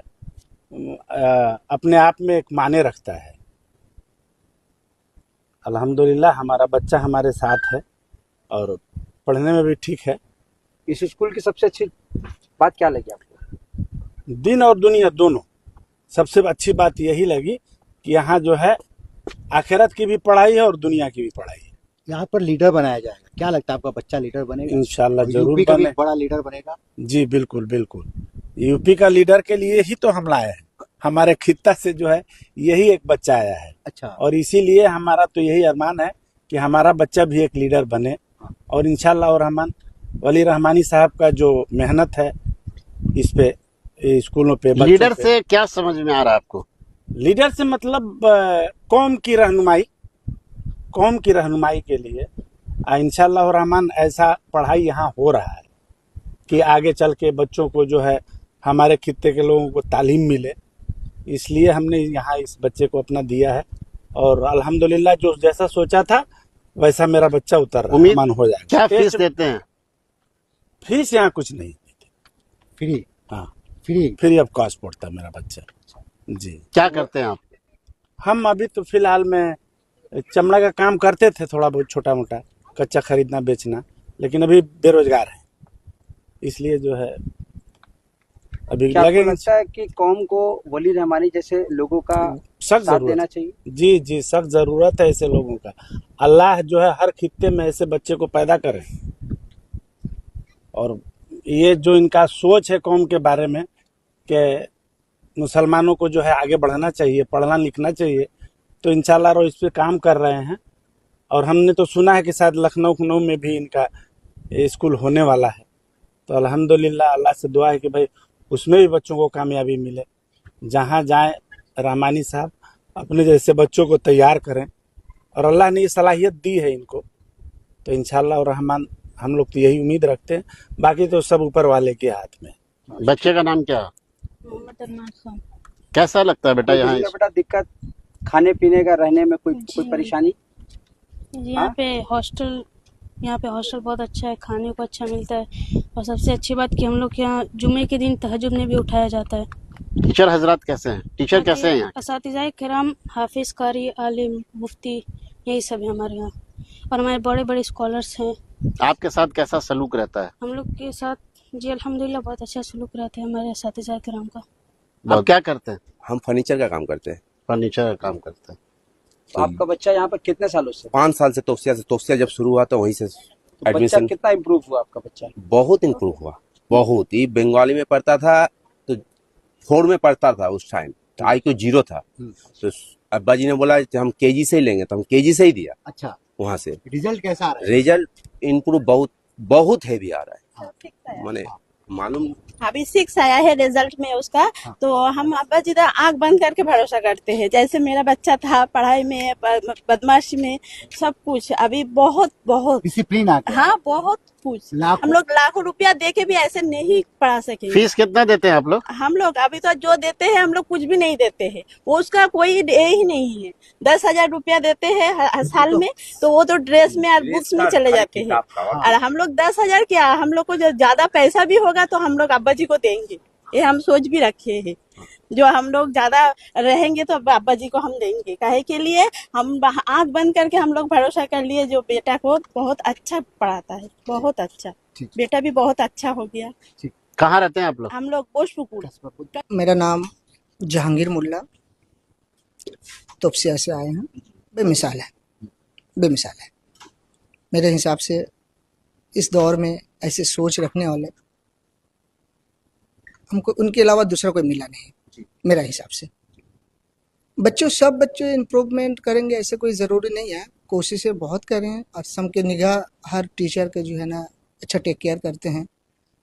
अपने आप में एक माने रखता है। अल्हम्दुलिल्लाह हमारा बच्चा हमारे साथ है और पढ़ने में भी ठीक है। इस स्कूल की सबसे अच्छी बात क्या लगी आपको? दिन और दुनिया दोनों। सबसे अच्छी बात यही लगी कि यहाँ जो है आखिरत की भी पढ़ाई है और दुनिया की भी पढ़ाई है। यहाँ पर लीडर बनाया जाएगा, क्या लगता है आपका बच्चा लीडर बनेगा? इंशाल्लाह जरूर यूपी का भी बने। बड़ा लीडर बनेगा। जी बिल्कुल बिल्कुल। यूपी का लीडर के लिए ही तो हम लाए हैं। हमारे खित्ता से जो है यही एक बच्चा आया है। अच्छा। और इसीलिए हमारा तो यही अरमान है कि हमारा बच्चा भी एक लीडर बने और इंशाल्लाह और रहमान वली रहमानी साहब का जो मेहनत है इस पे स्कूलों पे। लीडर से क्या समझ में आ रहा है आपको? लीडर से मतलब कौम की रहनुमाई कौम की रहनुमाई के लिए इंशाअल्लाह रहमान ऐसा पढ़ाई यहाँ हो रहा है कि आगे चल के बच्चों को जो है हमारे खित्ते के लोगों को तालीम मिले, इसलिए हमने यहाँ इस बच्चे को अपना दिया है। और अल्हम्दुलिल्लाह जो जैसा सोचा था वैसा मेरा बच्चा उतर रहा है, मान हो जाएगा। क्या फीस देते हैं? फीस यहाँ कुछ नहीं देते, फ्री? हाँ फ्री ऑफ कॉस्ट पढ़ता है मेरा बच्चा जी। क्या करते हैं आप? हम अभी तो फिलहाल में चमड़ा का काम करते थे, थोड़ा बहुत छोटा मोटा कच्चा खरीदना बेचना, लेकिन अभी बेरोजगार है, इसलिए जो है अभी क्या आपको लगेगा। लगता है कि कौम को वली रहमानी जैसे लोगों का सख्त साथ जरूरत देना है। चाहिए? जी जी, सख्त जरूरत है ऐसे लोगों का। अल्लाह जो है हर खित्ते में ऐसे बच्चे को पैदा करे, और ये जो इनका सोच है कौम के बारे में कि मुसलमानों को जो है आगे बढ़ाना चाहिए, पढ़ना लिखना चाहिए, तो इंशाल्लाह वो इस पे काम कर रहे हैं। और हमने तो सुना है कि शायद लखनऊ में भी इनका स्कूल होने वाला है, तो अल्हम्दुलिल्लाह अल्लाह से दुआ है कि भाई उसमें भी बच्चों को कामयाबी मिले। जहाँ जाए रहमानी साहब अपने जैसे बच्चों को तैयार करें, और अल्लाह ने ये सलाहियत दी है इनको, तो इंशाल्लाह और रहमान हम लोग तो यही उम्मीद रखते हैं, बाकी तो सब ऊपर वाले के हाथ में। बच्चे का नाम क्या? मोहम्मद अरमान खान। कैसा लगता है बेटा यहाँ? बेटा दिक्कत खाने पीने का, रहने में कोई परेशानी? यहाँ पे हॉस्टल बहुत अच्छा है, खाने को अच्छा मिलता है, और सबसे अच्छी बात कि हम लोग के यहाँ जुम्मे के दिन तहज्जुद में भी उठाया जाता है। टीचर हजरात कैसे हैं? टीचर कैसे हैं यहाँ? असातिज़ाए किराम, हाफिज, कारी, आलिम, मुफ्ती, यही सब है हमारे यहाँ, और हमारे बड़े बड़े स्कॉलर्स हैं। आपके साथ कैसा सलूक रहता है? हम लोग के साथ जी अल्हम्दुलिल्लाह बहुत अच्छा सलूक रहता है हमारे असातिज़ाए किराम का। आप क्या करते हैं? हम फर्नीचर का काम करते हैं। फर्नीचर का काम करते हैं। तो आपका बच्चा यहाँ पर कितने सालों से? 5 साल से तोसिया जब शुरू हुआ तो वहीं से बच्चा एडमिशन। कितना इम्प्रूव हुआ आपका बच्चा? बहुत इम्प्रूव हुआ, बहुत ही। बंगाली में पढ़ता था तो 4 में पढ़ता था उस टाइम, तो IQ 0 था। तो अब्बा जी ने बोला कि हम KG से ही लेंगे, तो हम KG से ही दिया। अच्छा, वहां से रिजल्ट कैसा आ रहा है? रिजल्ट इम्प्रूव बहुत हैवी आ रहा है, माने मालूम। अभी 6 आया है रिजल्ट में उसका, तो हम अब्बा जी आंख बंद करके भरोसा करते हैं। जैसे मेरा बच्चा था पढ़ाई में, बदमाशी में, सब कुछ अभी बहुत डिसिप्लिन आ गया। हाँ, बहुत कुछ। हम लोग लाखों रुपया दे के भी ऐसे नहीं पढ़ा सकेंगे। फीस कितना देते हैं आप लोग? हम लोग अभी तो जो देते हैं हम लोग कुछ भी नहीं देते हैं, वो उसका कोई ही नहीं है। 10,000 रुपया देते हैं हर साल में, तो वो तो ड्रेस में और बुक्स में चले जाते हैं। और हम लोग 10,000 क्या, हम लोग को जो ज्यादा पैसा भी होगा तो हम लोग अब्बा जी को देंगे, ये हम सोच भी रखे हैं। जो हम लोग ज्यादा रहेंगे तो अब्बा जी को हम देंगे, काहे के लिए हम आंख बंद करके हम लोग भरोसा कर लिए जो बेटा को बहुत अच्छा पढ़ाता है, बहुत अच्छा। बेटा भी बहुत अच्छा हो गया। कहाँ रहते हैं आप लोग? हम लोग पोस्टपुकुर। मेरा नाम जहांगीर मुल्ला, तोपसिया से आए हैं। बेमिसाल है। मेरे हिसाब से इस दौर में ऐसे सोच रखने वाले हमको उनके अलावा दूसरा कोई मिला नहीं, मेरा हिसाब से। सब बच्चे इम्प्रूवमेंट करेंगे ऐसे कोई ज़रूरी नहीं है, कोशिशें बहुत करें, और सबके निगाह हर टीचर के जो है ना अच्छा टेक केयर करते हैं।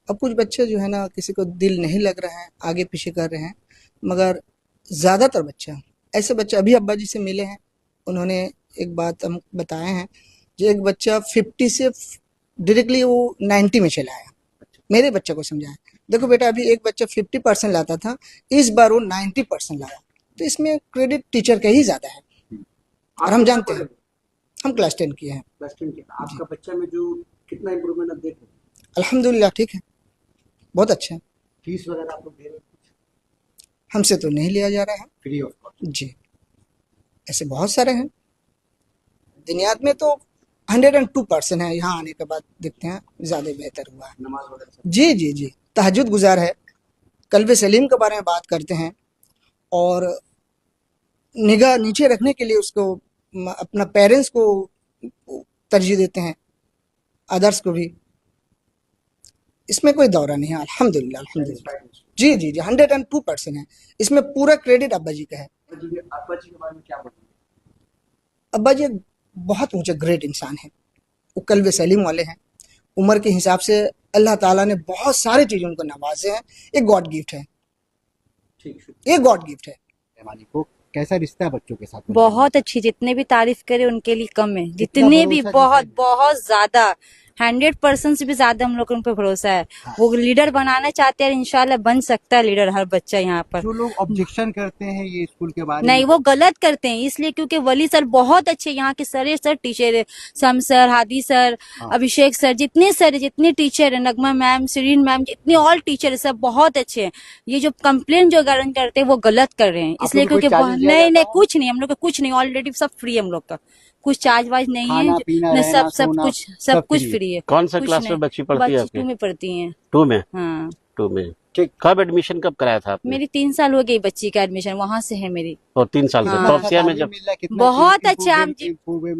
अब कुछ बच्चे जो है ना किसी को दिल नहीं लग रहा है, आगे पीछे कर रहे हैं, मगर ज़्यादातर बच्चा ऐसे बच्चे अभी अब्बा जी से मिले हैं, उन्होंने एक बात हम बताए हैं, जो एक बच्चा 50 से डायरेक्टली वो 90 में चला आया। मेरे बच्चे को समझाया, देखो बेटा अभी एक बच्चा 50% लाता था, इस बार वो 90% लाया, तो इसमें क्रेडिट टीचर का ही ज़्यादा है। और हम जानते हैं, हम क्लास 10 किए हैं। आपका बच्चा में जो कितना इम्प्रूवमेंट आप देख रहे हैं? अल्हम्दुलिल्लाह ठीक है, बहुत अच्छा है। फीस वगैरह आप लोग दे रहे हैं? हमसे तो नहीं लिया जा रहा है। Free of cost? जी, ऐसे बहुत सारे हैं दुनिया में, तो 102% है। यहाँ आने के बाद देखते हैं ज़्यादा बेहतर हुआ है। नमाज वगैरह? जी, तहज्जुद गुजार है, कल्बे सलीम के बारे में बात करते हैं, और निगाह नीचे रखने के लिए उसको अपना पेरेंट्स को तरजीह देते हैं, अदर्स को भी। इसमें कोई दौरा नहीं है, अल्हम्दुलिल्लाह। जी 102% है, इसमें पूरा क्रेडिट अब्बा जी का है। अब्बा जी के बारे में क्या बोलेंगे? अब्बा जी बहुत ऊंचे ग्रेट इंसान है, वो कल्बे सलीम वाले हैं। उम्र के हिसाब से अल्लाह ताला ने बहुत सारी चीज़ों उनको नवाजे हैं, एक गॉड गिफ्ट है, ये गॉड गिफ्ट है। रहमानी को कैसा रिश्ता है बच्चों के साथ? बहुत अच्छी, जितने भी तारीफ करे उनके लिए कम है, कितना जितने भी भरोसा बहुत जितना बहुत ज्यादा 100% से भी ज्यादा हम लोग उन पर भरोसा है। वो लीडर बनाना चाहते हैं, इंशाल्लाह बन सकता है लीडर हर बच्चा यहाँ पर। जो लोग ऑब्जेक्शन करते हैं ये स्कूल के बारे नहीं, में, वो गलत करते हैं इसलिए क्योंकि वली सर बहुत अच्छे यहाँ के सारे सर टीचर है, सम सर, हादी सर, अभिषेक सर, जितने सर है, जितने टीचर है, नगमा मैम, सीरीन मैम, जितने ऑल टीचर है सब बहुत अच्छे हैं। ये जो कंप्लेन जो गार्डन करते हैं वो गलत कर रहे हैं, इसलिए क्योंकि नहीं कुछ नहीं, हम लोग का कुछ नहीं, ऑलरेडी सब फ्री है हम लोग का, कुछ चार्ज वार्ज नहीं है, न सब कुछ फ्री है। कौन सा क्लास में बच्ची पढ़ती है आपकी? 2 में पढ़ती है। 2 में? हाँ 2 में। कब एडमिशन कब कराया था आपने? मेरी 3 साल हो गई बच्ची का एडमिशन, वहाँ से है मेरी। और 3 साल से तौसिया में जब बहुत अच्छा, हम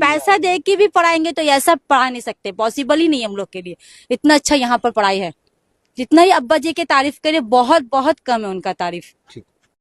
पैसा दे के भी पढ़ाएंगे तो ऐसा पढ़ा नहीं सकते, पॉसिबल ही नहीं है हम लोग के लिए। इतना अच्छा यहाँ पर पढ़ाई है, जितना ही अब्बा जी की तारीफ करे बहुत बहुत कम है उनका तारीफ।